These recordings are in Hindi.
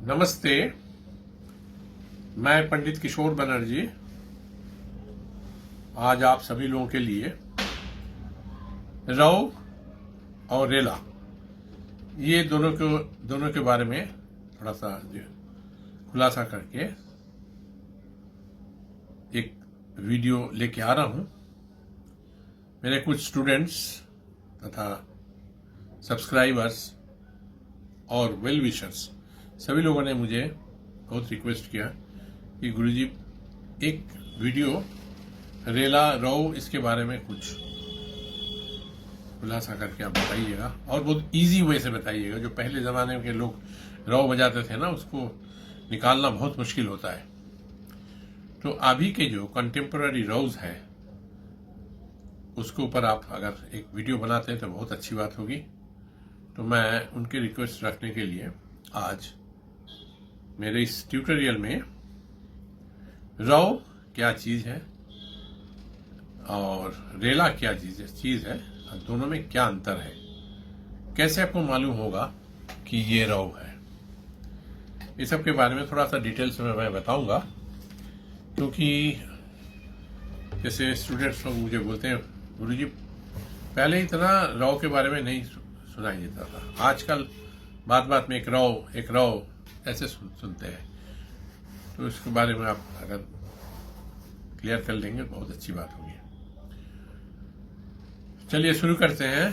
नमस्ते। मैं पंडित किशोर बनर्जी आज आप सभी लोगों के लिए रव और रेला ये दोनों के बारे में थोड़ा सा खुलासा करके एक वीडियो लेके आ रहा हूं। मेरे कुछ स्टूडेंट्स तथा सब्सक्राइबर्स और वेल विशर्स सभी लोगों ने मुझे बहुत रिक्वेस्ट किया कि गुरुजी एक वीडियो रेला रव इसके बारे में कुछ खुलासा करके आप बताइएगा और बहुत इजी वे से बताइएगा। जो पहले जमाने के लोग रव बजाते थे ना, उसको निकालना बहुत मुश्किल होता है। तो अभी के जो कंटेम्पररी रव्स है उसके ऊपर आप अगर एक वीडियो बनाते हैं तो बहुत अच्छी बात होगी। तो मैं उनके रिक्वेस्ट रखने के लिए आज मेरे इस ट्यूटोरियल में रव क्या चीज है और रेला क्या चीज है और दोनों में क्या अंतर है, कैसे आपको मालूम होगा कि ये रव है, इस सब के बारे में थोड़ा सा डिटेल्स में मैं बताऊंगा। क्योंकि जैसे स्टूडेंट्स लोग मुझे बोलते हैं गुरुजी पहले इतना रव के बारे में नहीं सुनाई देता था, आजकल बात बात में एक रव ऐसे सुनते हैं। तो इसके बारे में आप अगर क्लियर कर लेंगे बहुत अच्छी बात होगी। चलिए शुरू करते हैं।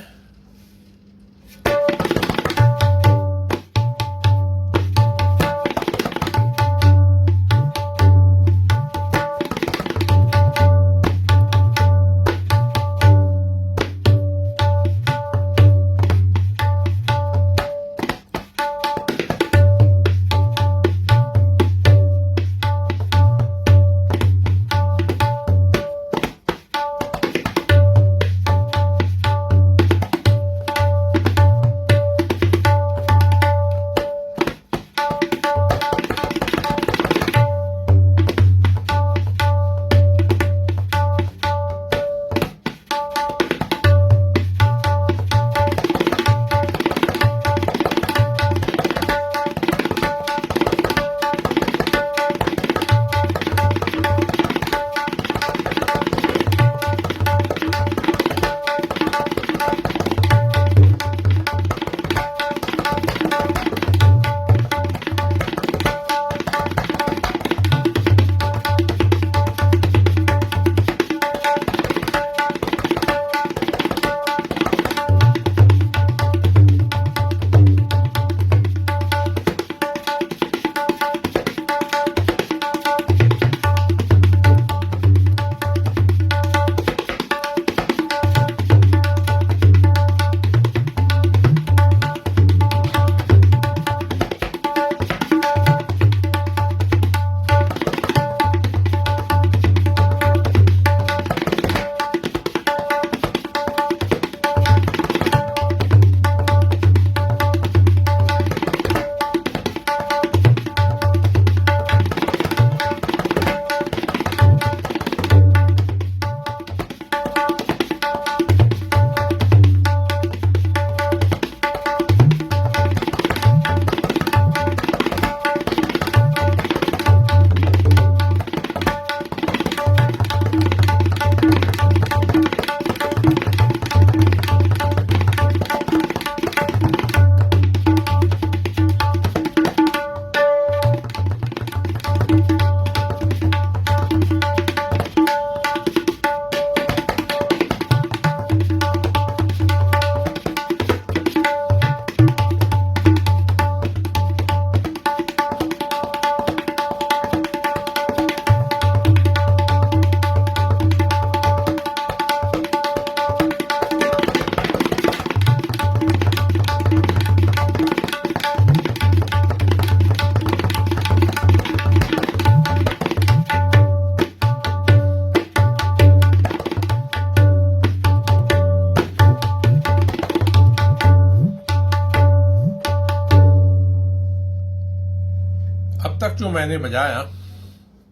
अब तक जो मैंने बजाया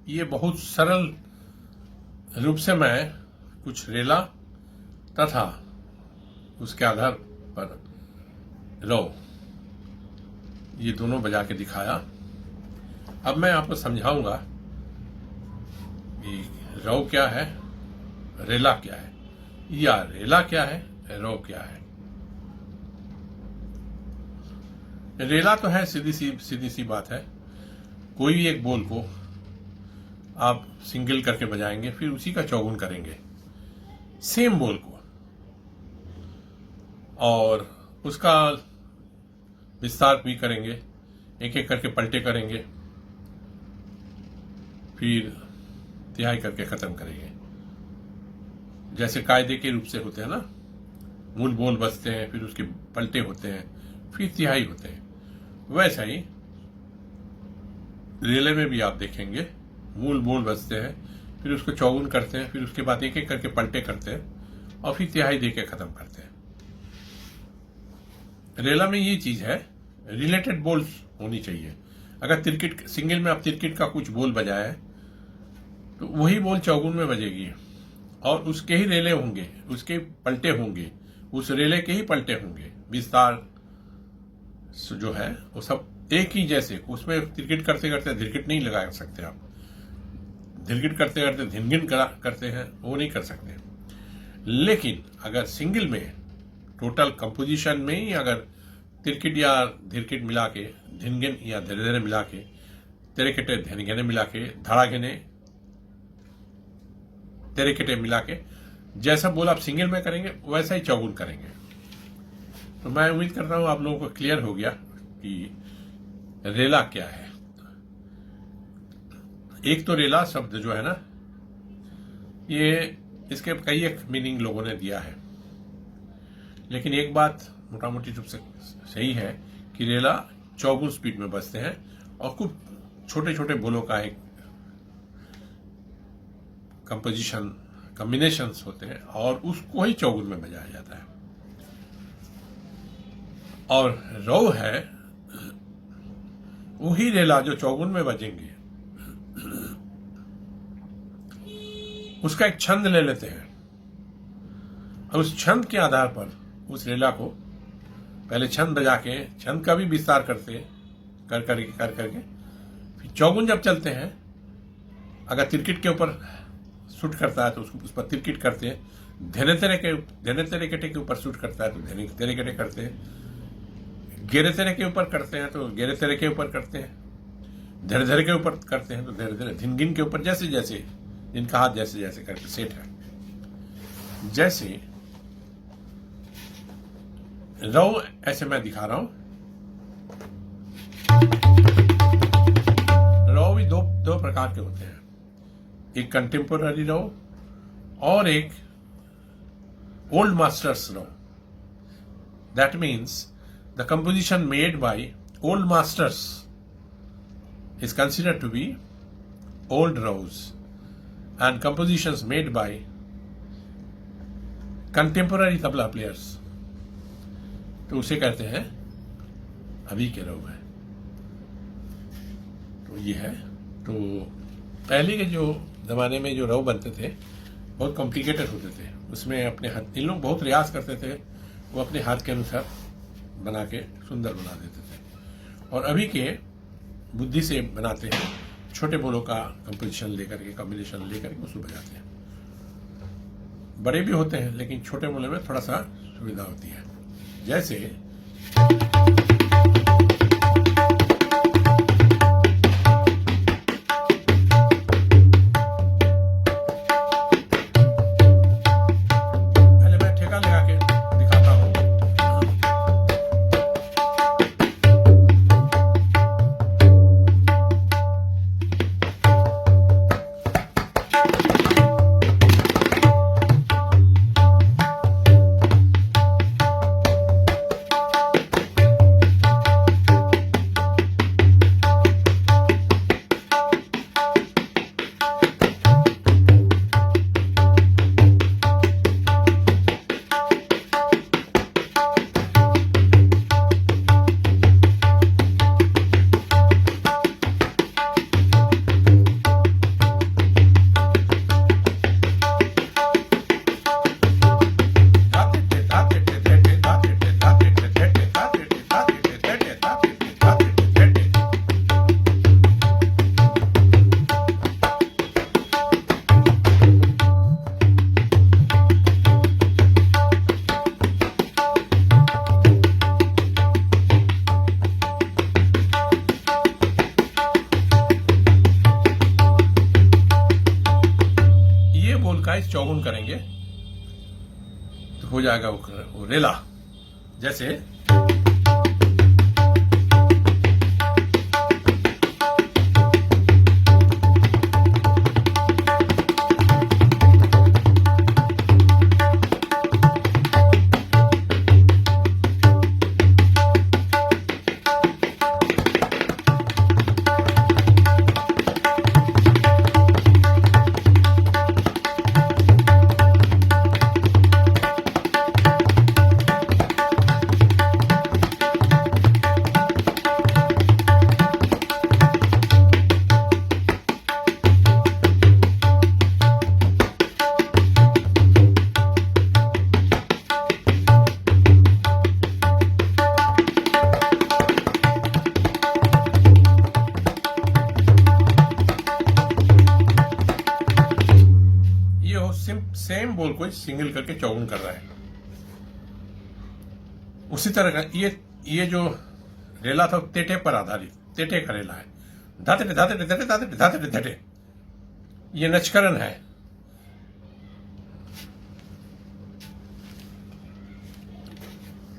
ये बहुत सरल रूप से मैं कुछ रेला तथा उसके आधार पर रव ये दोनों बजा के दिखाया। अब मैं आपको समझाऊंगा कि रव क्या है, रेला क्या है, या रेला क्या है, रव क्या है। रेला तो है सीधी सी बात है, कोई भी एक बोल को आप सिंगल करके बजाएंगे, फिर उसी का चौगुन करेंगे सेम बोल को, और उसका विस्तार भी करेंगे, एक एक करके पलटे करेंगे, फिर तिहाई करके खत्म करेंगे। जैसे कायदे के रूप से होते हैं ना, मूल बोल बजते हैं, फिर उसके पलटे होते हैं, फिर तिहाई होते हैं, वैसा ही रेले में भी आप देखेंगे मूल बोल बजते हैं, फिर उसको चौगुन करते हैं, फिर उसके बाद एक एक करके पलटे करते हैं और फिर तिहाई देके खत्म करते हैं। रेला में ये चीज है, रिलेटेड बोल्स होनी चाहिए। अगर तिरकिट सिंगल में आप तिरकिट का कुछ बोल बजाए तो वही बोल चौगुन में बजेगी, और उसके ही रेले होंगे, उसके पलटे होंगे, उस रेले के ही पलटे होंगे, विस्तार जो है वो सब एक ही जैसे। उसमें तिरकिट करते करते धिरकिट नहीं लगा सकते आप, धिरकिट करते करते धिनगिन करते हैं, वो नहीं कर सकते। लेकिन अगर सिंगल में टोटल कंपोजिशन में ही अगर तिरकिट या धिरकिट मिला के, धिनगिन या धीरे धीरे मिला के, तेरेकेटे धिनगिने मिला के, धड़ागिने तेरेकेटे मिला के, जैसा बोल आप सिंगल में करेंगे वैसा ही चौगुन करेंगे। तो मैं उम्मीद करता हूं आप लोगों को क्लियर हो गया कि रेला क्या है। एक तो रेला शब्द जो है ना, ये इसके कई एक मीनिंग लोगों ने दिया है, लेकिन एक बात मोटा मोटी रूप से सही है कि रेला चौगुन स्पीड में बजते हैं और कुछ छोटे छोटे बोलों का एक कंपोजिशन कॉम्बिनेशंस होते हैं और उसको ही चौगुन में बजाया जाता है। और रव है वही रेला जो चौगुन में बजेंगे, उसका एक छंद ले लेते हैं और उस छंद के आधार पर उस रेला को पहले छंद बजा के छंद का भी विस्तार करते कर करके फिर चौगुन जब चलते हैं, अगर तिरकिट के ऊपर शूट करता है तो उसको उस पर तिरकिट करते हैं, धेने तेरेकेटे के ऊपर शूट करता है तो धेने तेरेकेटे करते हैं, गेरे तेरे के ऊपर करते हैं तो गेरे तेरे के ऊपर करते हैं, धीरे धीरे के ऊपर करते हैं तो धीरे धीरे, धिनगिन के ऊपर जैसे जैसे जिनका हाथ जैसे जैसे करके सेट है। जैसे रव ऐसे मैं दिखा रहा हूं, रव भी दो प्रकार के होते हैं, एक कंटेम्पोररी रव और एक ओल्ड मास्टर्स रव। That means the composition made by old masters is considered to be old raws, and compositions made by contemporary tabla players तो उसे कहते हैं अभी के रव है। तो ये है, तो पहले के जो जमाने में जो रव बनते थे बहुत कॉम्प्लिकेटेड होते थे, उसमें अपने हाथ, इन लोग बहुत प्रयास करते थे, वो अपने हाथ के अनुसार बना के सुंदर बना देते थे। और अभी के बुद्धि से बनाते हैं, छोटे बोलों का कंपोजिशन लेकर के, कॉम्बिनेशन लेकर के उसको बजाते हैं। बड़े भी होते हैं लेकिन छोटे बोले में थोड़ा सा सुविधा होती है। जैसे करेंगे तो हो जाएगा वो रेला। जैसे सेम बॉल को सिंगल करके चौगुन कर रहा है। उसी तरह का ये जो रेला था तेटे पर आधारित, तेटे का रेला है। धाते धाते धाते धाते धाते धाते, ये नचकरण है।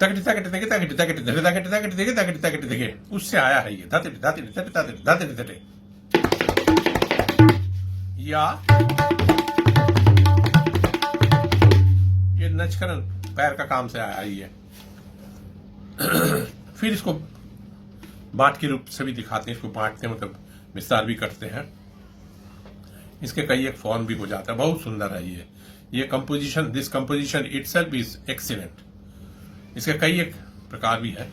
तकटी तकटी तकटी तकटी तकटी धरे तकटी तकटी देखे तकटी तकटी देखे, उससे आया है ये धाते धाते धाते धाते धाते धाते। या ये नचकरण पैर का काम से आया ही है। फिर इसको बांट के रूप से भी दिखाते हैं, इसको बांटते हैं मतलब विस्तार भी करते हैं। इसके कई एक फॉर्म भी हो जाता है, बहुत सुंदर है ये composition. This composition itself is excellent. इसके कई एक प्रकार भी है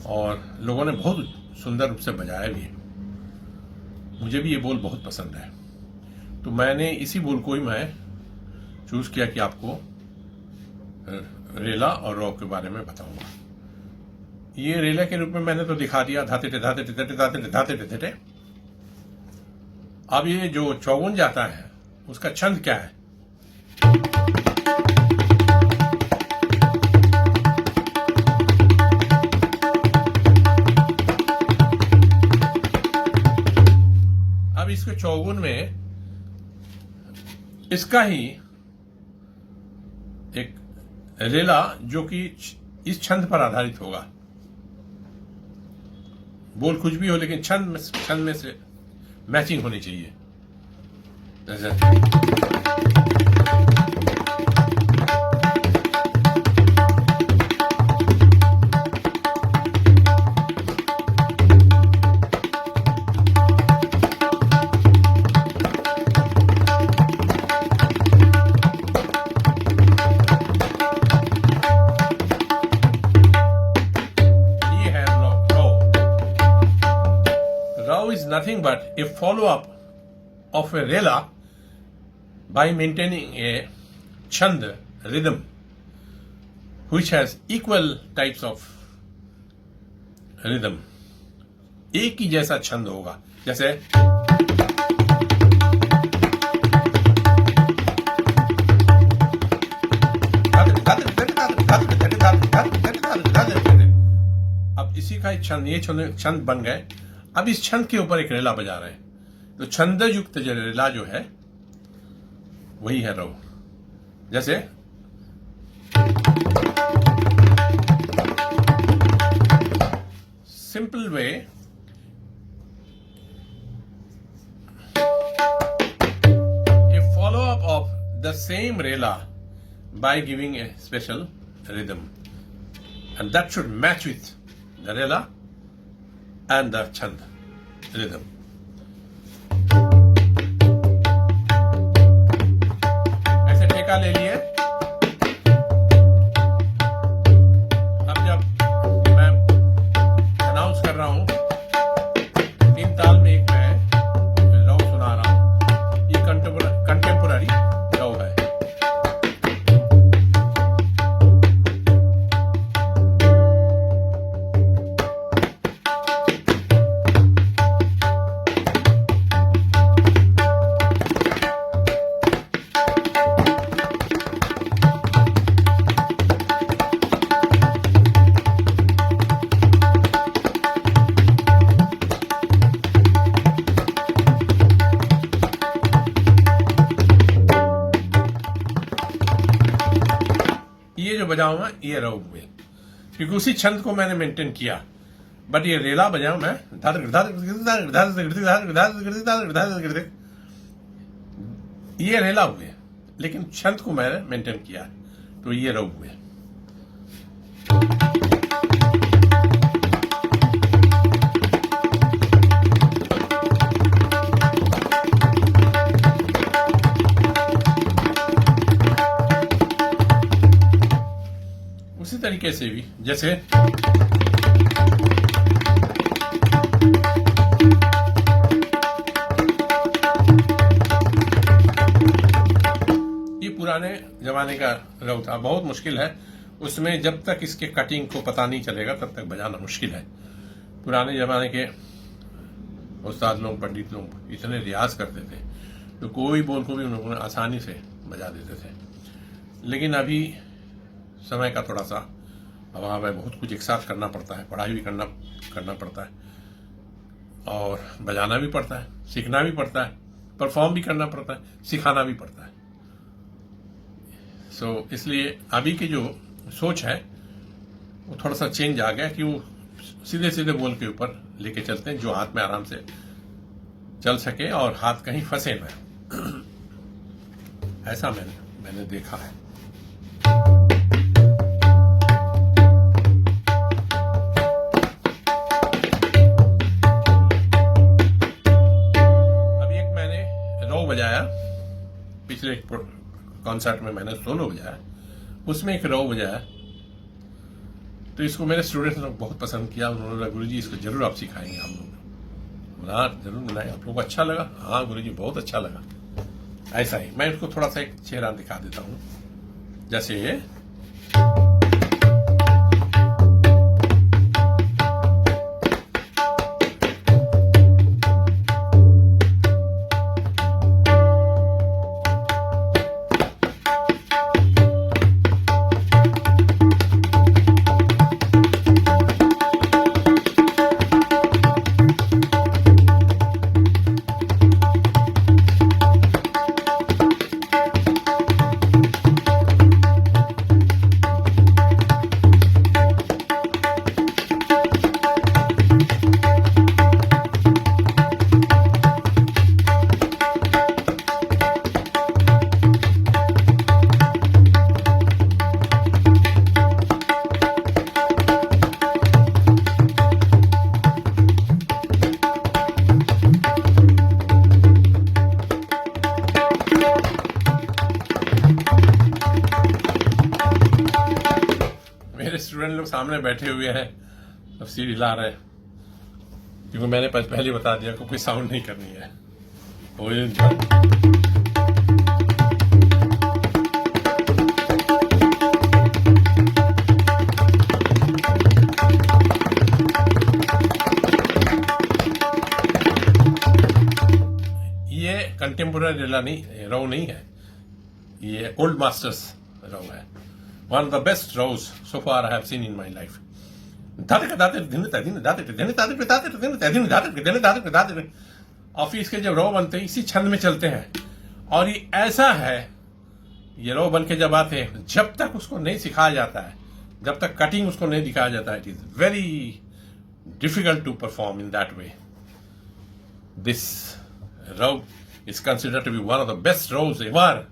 और लोगों ने बहुत सुंदर रूप से बजाया भी है। मुझे भी ये बोल बहुत पसंद है, तो मैंने इसी बोल को ही मैं चूज किया कि आपको रेला और रॉ के बारे में बताऊंगा। ये रेला के रूप में मैंने तो दिखा दिया, धाते धाते धाते धाते धाते धाते। अब ये जो चौगुन जाता है उसका छंद क्या है? अब इसके चौगुन में इसका ही एक रेला जो कि इस छंद पर आधारित होगा। बोल कुछ भी हो लेकिन छंद में से मैचिंग होनी चाहिए। जैसे is nothing but a follow-up of a rela by maintaining a chand rhythm which has equal types of rhythm। एक ही जैसा छंद होगा, जैसे अब इसी का छंद, ये छंद बन गए। अब इस छंद के ऊपर एक रेला बजा रहे हैं, तो छंद युक्त रेला जो है वही है रव। जैसे simple way, a follow-up of the same rela by giving a special rhythm, and that should match with the rela and the chand rhythm। ऐसे ठेका ले लिए। अब जब मैं अनाउंस कर रहा हूं, 3 ताल में एक मैं रव सुना रहा हूं। ये कंटेम्पोररी रव है। ये जो बजाऊं मैं ये रव हुए, क्योंकि उसी छंद को मैंने मेंटेन किया। बट ये रेला बजाऊं मैं ये रेला हुए, लेकिन छंद को मैंने मेंटेन किया, तो ये रव हुए। उसी तरीके से भी जैसे ये पुराने जमाने का रव था, बहुत मुश्किल है। उसमें जब तक इसके कटिंग को पता नहीं चलेगा तब तक बजाना मुश्किल है। पुराने जमाने के उस्ताद लोग, पंडित लोग इतने रियाज करते थे तो कोई बोल को भी उन्होंने आसानी से बजा देते थे। लेकिन अभी समय का थोड़ा सा अभाव है, बहुत कुछ एक साथ करना पड़ता है, पढ़ाई भी करना पड़ता है और बजाना भी पड़ता है, सीखना भी पड़ता है, परफॉर्म भी करना पड़ता है, सिखाना भी पड़ता है। इसलिए अभी की जो सोच है वो थोड़ा सा चेंज आ गया कि वो सीधे सीधे बोल के ऊपर लेके चलते हैं, जो हाथ में आराम से चल सके और हाथ कहीं फंसे ना। ऐसा मैंने देखा है। बजाया पिछले कॉन्सर्ट में, मैंने सोलो बजाया, उसमें एक रव बजाया, तो इसको मेरे स्टूडेंट्स ने बहुत पसंद किया। उन्होंने बोला गुरुजी इसको जरूर आप सिखाएंगे हम लोग। बोला जरूर बनाए, आप लोगों को अच्छा लगा? हाँ गुरुजी बहुत अच्छा लगा। ऐसा ही मैं इसको थोड़ा सा एक चेहरा दिखा देता हूँ, जैसे ये स्टूडेंट लोग सामने बैठे हुए हैं, अब सीढ़ी हिला रहे हैं, क्योंकि मैंने पहले बता दिया कि कोई साउंड नहीं करनी है। ये कंटेम्पोररी रव नहीं है, ये ओल्ड मास्टर्स रव है। One of the best rows so far I have seen in my life. Office के जब रो बनते हैं इसी छंद में चलते हैं, और ये ऐसा है, ये रो बन के जब आते हैं, जब तक उसको नहीं सिखाया जाता है, जब तक कटिंग उसको नहीं दिखाया जाता है, it is very difficult to perform in that way. This row is considered to be one of the best rows ever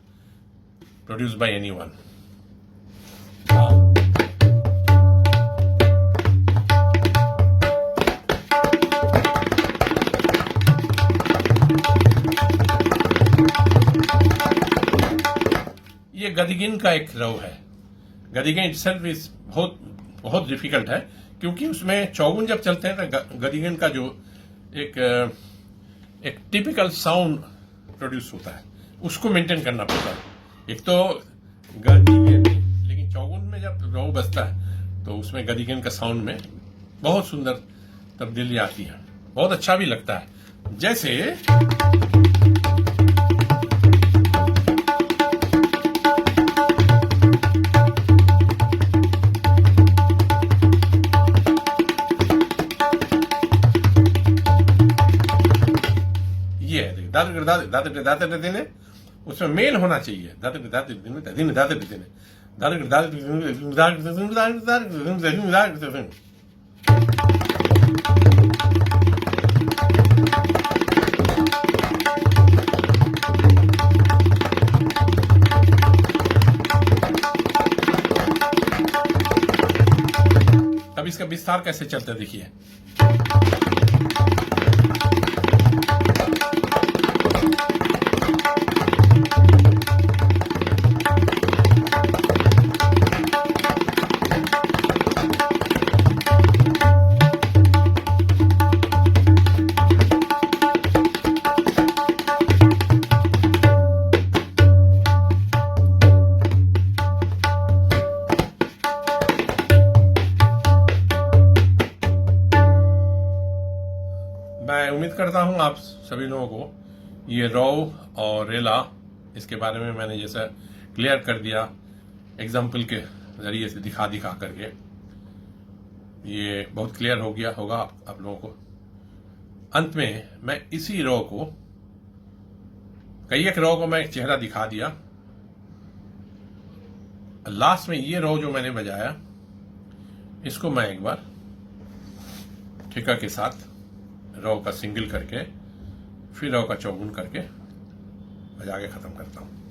produced by anyone. ये गदिगिन का एक रव है। गदिगिन इटसेल्फ इज बहुत डिफिकल्ट है, क्योंकि उसमें चौगुन जब चलते हैं तो गदिगिन का जो एक टिपिकल साउंड प्रोड्यूस होता है, उसको मेंटेन करना पड़ता है। एक तो गदिगिन, लेकिन चौगुन में जब रव बजता है तो उसमें गदिगिन का साउंड में बहुत सुंदर तब्दीली आती है, बहुत अच्छा भी लगता है। जैसे दाते उसमें मेल होना चाहिए। अब इसका विस्तार कैसे चलता है देखिए। मैं उम्मीद करता हूं आप सभी लोगों को ये रॉ और रेला इसके बारे में मैंने जैसा क्लियर कर दिया एग्जाम्पल के जरिए से दिखा करके, ये बहुत क्लियर हो गया होगा आप लोगों को। अंत में मैं इसी रॉ को कई एक रॉ को मैं चेहरा दिखा दिया, लास्ट में ये रॉ जो मैंने बजाया इसको मैं एक बार ठेका के साथ रॉ का सिंगल करके फिर रॉ का चौगुन करके बजा के खत्म करता हूं।